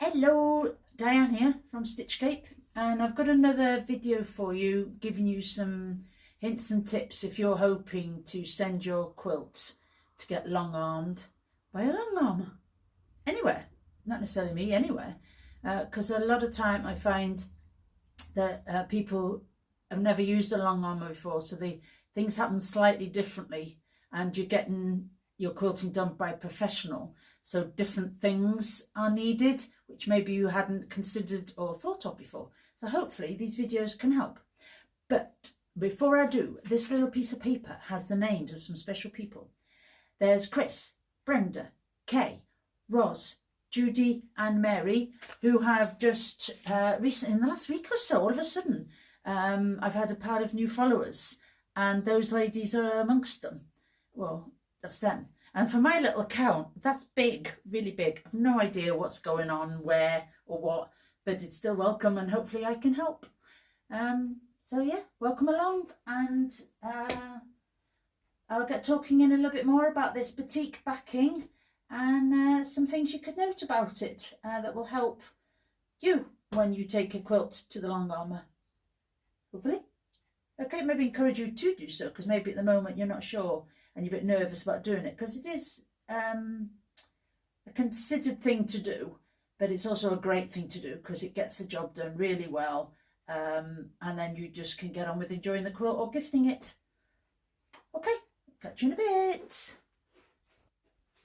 Hello, Diane here from Stitchcape, and I've got another video for you giving you some hints and tips if you're hoping to send your quilt to get long armed by a long armer anywhere, not necessarily me, anywhere, because a lot of time I find that people have never used a long armer before, so things happen slightly differently and you're getting your quilting done by a professional. So different things are needed, which maybe you hadn't considered or thought of before. So hopefully these videos can help. But before I do, this little piece of paper has the names of some special people. There's Chris, Brenda, Kay, Ros, Judy and Mary, who have just recently, in the last week or so, all of a sudden, I've had a pile of new followers, and those ladies are amongst them. Well, that's them. And for my little account, that's big, really big. I've no idea what's going on, where or what, but it's still welcome and hopefully I can help. So yeah, welcome along, and I'll get talking in a little bit more about this batik backing and some things you could note about it that will help you when you take a quilt to the Longarmer, hopefully. Okay, maybe encourage you to do so, because maybe at the moment you're not sure and you're a bit nervous about doing it, because it is a considered thing to do, but it's also a great thing to do because it gets the job done really well, and then you just can get on with enjoying the quilt or gifting it. Okay, catch you in a bit.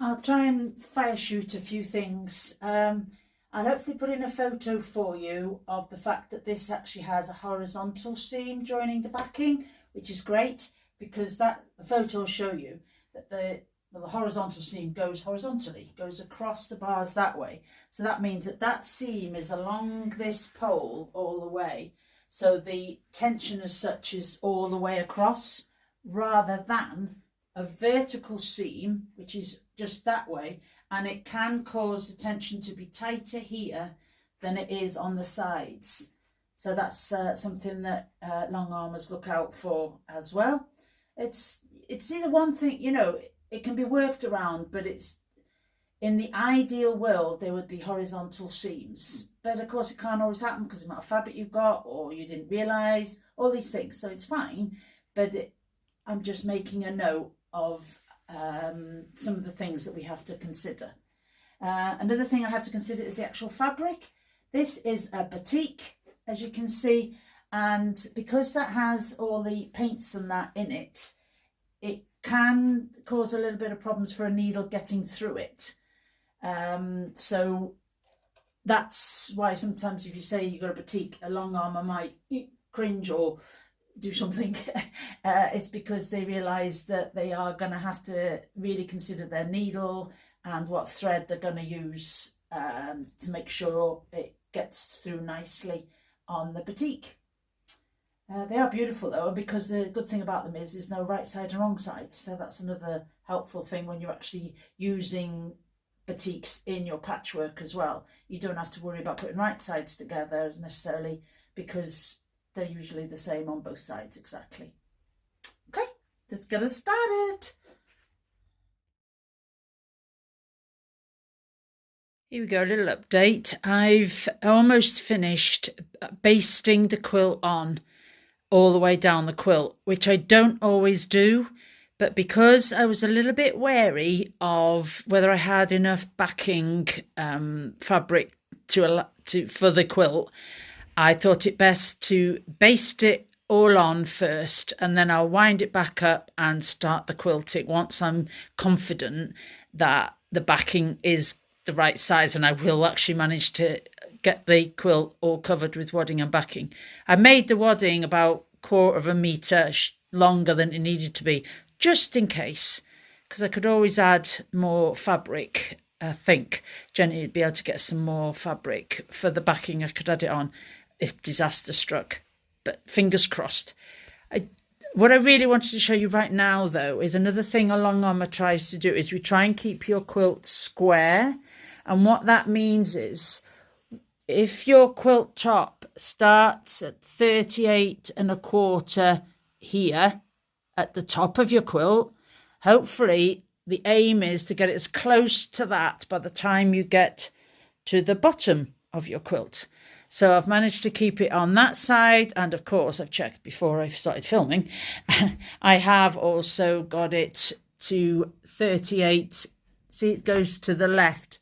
I'll try and fire shoot a few things. I'll hopefully put in a photo for you of the fact that this actually has a horizontal seam joining the backing, which is great, because that photo will show you that the horizontal seam goes horizontally, goes across the bars that way. So that means that that seam is along this pole all the way. So the tension as such is all the way across, rather than a vertical seam, which is just that way. And it can cause the tension to be tighter here than it is on the sides. So that's something that long armers look out for as well. It's either one thing, you know, it can be worked around, but it's in the ideal world there would be horizontal seams, but of course it can't always happen because of the amount of fabric you've got, or you didn't realize all these things. So it's fine, but I'm just making a note of some of the things that we have to consider. Another thing I have to consider is the actual fabric. This is a batik, as you can see, and because that has all the paints and that in it, it can cause a little bit of problems for a needle getting through it. So that's why sometimes if you say you've got a batik, a long armer might cringe or do something. It's because they realise that they are going to have to really consider their needle and what thread they're going to use to make sure it gets through nicely on the batik. They are beautiful though, because the good thing about them is there's no right side and wrong side. So that's another helpful thing when you're actually using batiks in your patchwork as well. You don't have to worry about putting right sides together necessarily, because they're usually the same on both sides exactly. Okay, let's get us started. Here we go, a little update. I've almost finished basting the quilt on all the way down the quilt, which I don't always do, but because I was a little bit wary of whether I had enough backing fabric for the quilt, I thought it best to baste it all on first, and then I'll wind it back up and start the quilting once I'm confident that the backing is the right size and I will actually manage to get the quilt all covered with wadding and backing. I made the wadding about 1/4 metre longer than it needed to be, just in case, because I could always add more fabric. I think Jenny would be able to get some more fabric for the backing. I could add it on if disaster struck, but fingers crossed. What I really wanted to show you right now, though, is another thing a long armer tries to do is we try and keep your quilt square. And what that means is if your quilt top starts at 38 1/4 here at the top of your quilt, hopefully the aim is to get it as close to that by the time you get to the bottom of your quilt. So I've managed to keep it on that side, and of course I've checked before I started filming. I have also got it to 38. See, it goes to the left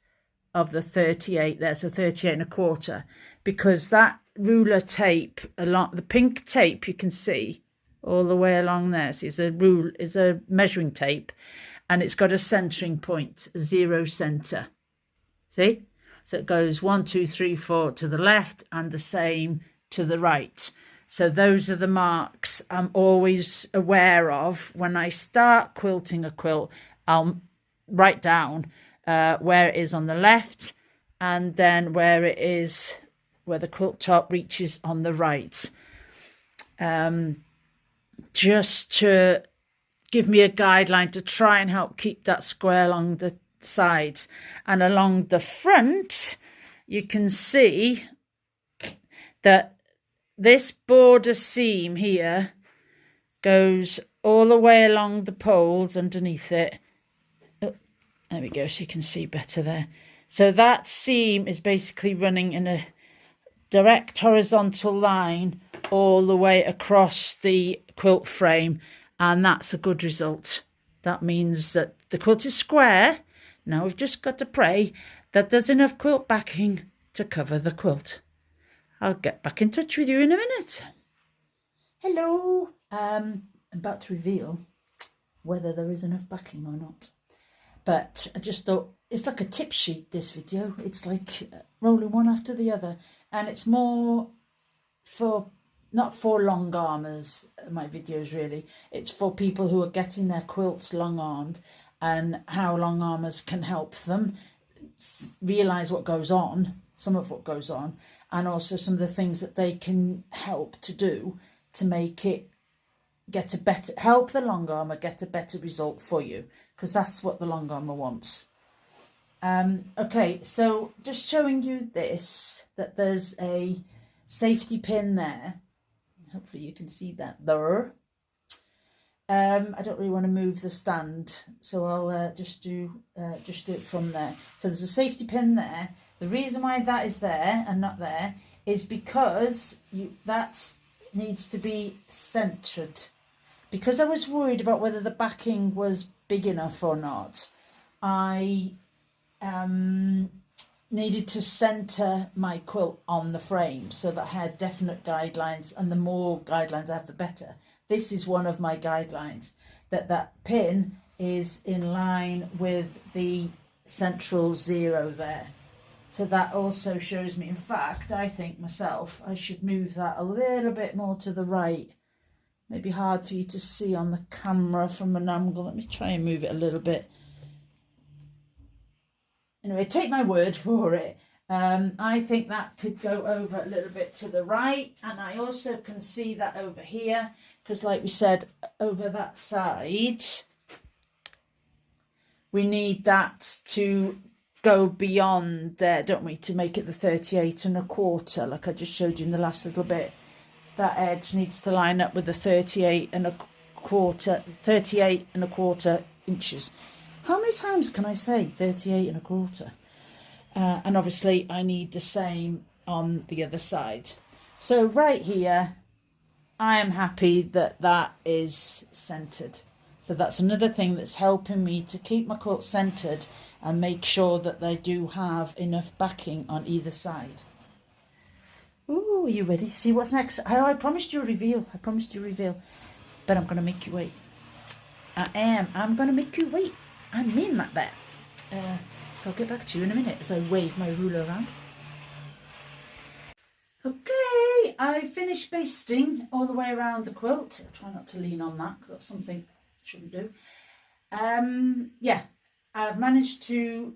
of the 38 there, so 38 1/4, because that ruler tape along the pink tape you can see all the way along there. See, is a measuring tape, and it's got a centering point, a 0 center. See? So it goes 1, 2, 3, 4 to the left and the same to the right. So those are the marks I'm always aware of. When I start quilting a quilt, I'll write down where it is on the left, and then where it is, where the quilt top reaches on the right. Just to give me a guideline to try and help keep that square along the sides. And along the front, you can see that this border seam here goes all the way along the poles underneath it. Oh, there we go, so you can see better there. So that seam is basically running in a direct horizontal line all the way across the quilt frame, and that's a good result. That means that the quilt is square. Now we've just got to pray that there's enough quilt backing to cover the quilt. I'll get back in touch with you in a minute. Hello. I'm about to reveal whether there is enough backing or not. But I just thought, it's like a tip sheet, this video. It's like rolling one after the other. And it's more for, not for longarmers, my videos really. It's for people who are getting their quilts long-armed, and how longarmers can help them realise what goes on, some of what goes on, and also some of the things that they can help to do to make it get a better, help the longarmer get a better result for you, because that's what the longarmer wants. Okay, so just showing you this, that there's a safety pin there. Hopefully you can see that there. I don't really want to move the stand, so I'll just do it from there. So there's a safety pin there. The reason why that is there and not there is because that needs to be centred. Because I was worried about whether the backing was big enough or not, I needed to centre my quilt on the frame so that I had definite guidelines, and the more guidelines I have, the better. This is one of my guidelines, that pin is in line with the central 0 there. So that also shows me, in fact, I think myself, I should move that a little bit more to the right. Maybe hard for you to see on the camera from an angle. Let me try and move it a little bit. Anyway, take my word for it. I think that could go over a little bit to the right, and I also can see that over here, because like we said, over that side, we need that to go beyond there, don't we, to make it the 38 1/4, like I just showed you in the last little bit. That edge needs to line up with the 38 1/4 inches. How many times can I say 38 1/4? And obviously I need the same on the other side. So right here, I am happy that that is centered. So that's another thing that's helping me to keep my quilt centered and make sure that they do have enough backing on either side. Ooh, are you ready to see what's next? I promised you a reveal. I promised you a reveal. But I'm going to make you wait. I am. I'm going to make you wait. I mean that there. So I'll get back to you in a minute as I wave my ruler around. Okay, I finished basting all the way around the quilt. I'll try not to lean on that because that's something I shouldn't do. Yeah, I've managed to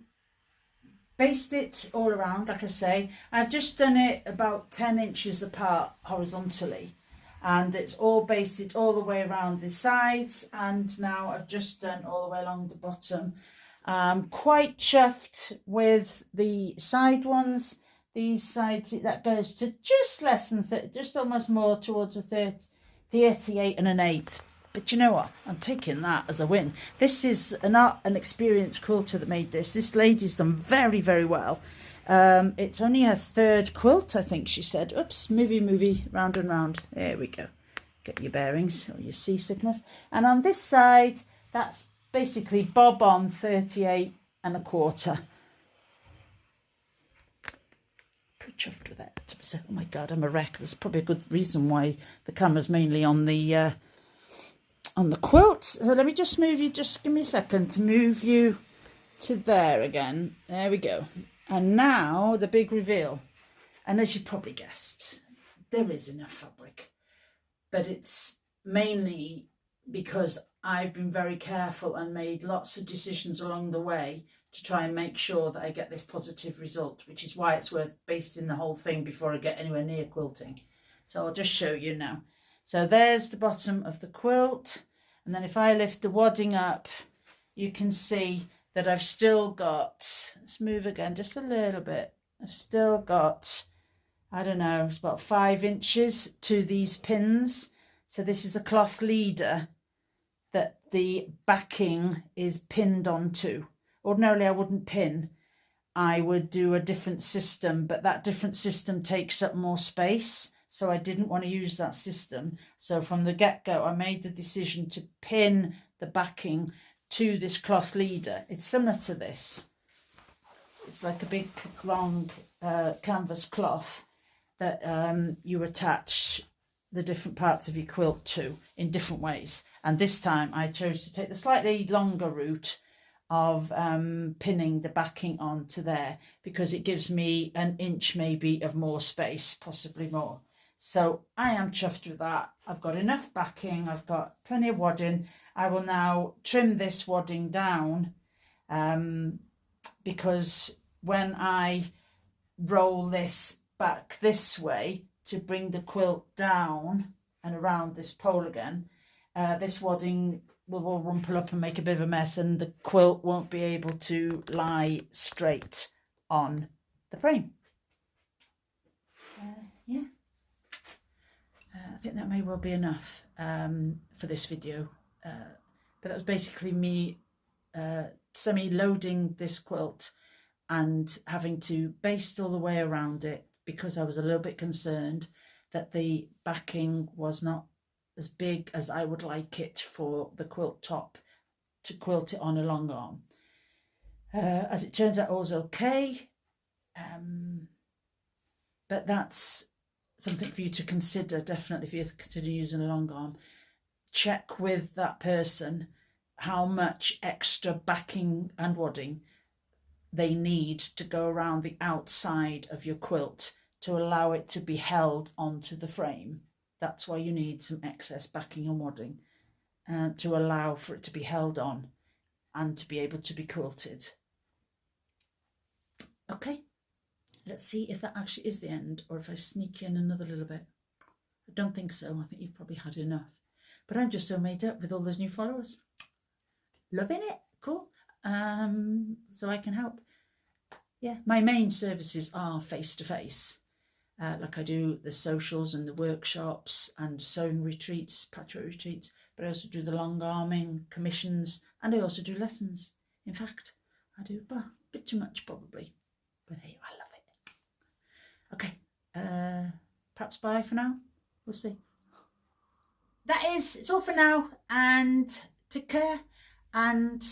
baste it all around, like I say. I've just done it about 10 inches apart horizontally, and it's all basted all the way around the sides, and now I've just done all the way along the bottom. I'm quite chuffed with the side ones. These sides, that goes to just less than 30, just almost more towards a 38 1/8. But you know what? I'm taking that as a win. This is an experienced quilter that made this. This lady's done very, very well. It's only her third quilt, I think she said. Oops, movie, round and round. There we go. Get your bearings or your seasickness. And on this side, that's basically bob on 38 1/4. Pretty chuffed with that. Oh my God, I'm a wreck. There's probably a good reason why the camera's mainly on the quilt. So let me just move you, just give me a second to move you to there again. There we go. And now the big reveal. And as you probably guessed, there is enough fabric, but it's mainly because I've been very careful and made lots of decisions along the way to try and make sure that I get this positive result, which is why it's worth basting the whole thing before I get anywhere near quilting. So I'll just show you now. So there's the bottom of the quilt. And then if I lift the wadding up, you can see that I've still got, let's move again just a little bit. I've still got, I don't know, it's about 5 inches to these pins. So this is a cloth leader that the backing is pinned onto. Ordinarily I wouldn't pin, I would do a different system, but that different system takes up more space. So I didn't want to use that system. So from the get-go, I made the decision to pin the backing to this cloth leader. It's similar to this. It's like a big long canvas cloth that you attach the different parts of your quilt to in different ways. And this time I chose to take the slightly longer route of pinning the backing onto there, because it gives me an inch maybe of more space, possibly more. So I am chuffed with that. I've got enough backing, I've got plenty of wadding. I will now trim this wadding down because when I roll this back this way to bring the quilt down and around this pole again, this wadding will all rumple up and make a bit of a mess, and the quilt won't be able to lie straight on the frame. Yeah, I think that may well be enough for this video. But that was basically me semi-loading this quilt and having to baste all the way around it, because I was a little bit concerned that the backing was not as big as I would like it for the quilt top to quilt it on a long arm. As it turns out, all's okay. But that's something for you to consider, definitely, if you consider using a long arm. Check with that person how much extra backing and wadding they need to go around the outside of your quilt to allow it to be held onto the frame. That's why you need some excess backing and wadding to allow for it to be held on and to be able to be quilted. Okay, let's see if that actually is the end, or if I sneak in another little bit. I don't think so. I think you've probably had enough. But I'm just so made up with all those new followers. Loving it. Cool. So I can help. Yeah, my main services are face-to-face. Like I do the socials and the workshops and sewing retreats, patchwork retreats, but I also do the longarming commissions, and I also do lessons. In fact, I do a bit too much probably, but hey, I love it. Okay, perhaps bye for now. We'll see. It's all for now, and take care, and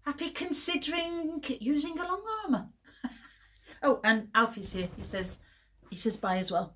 happy considering using a longarmer. Oh, and Alfie's here. He says bye as well.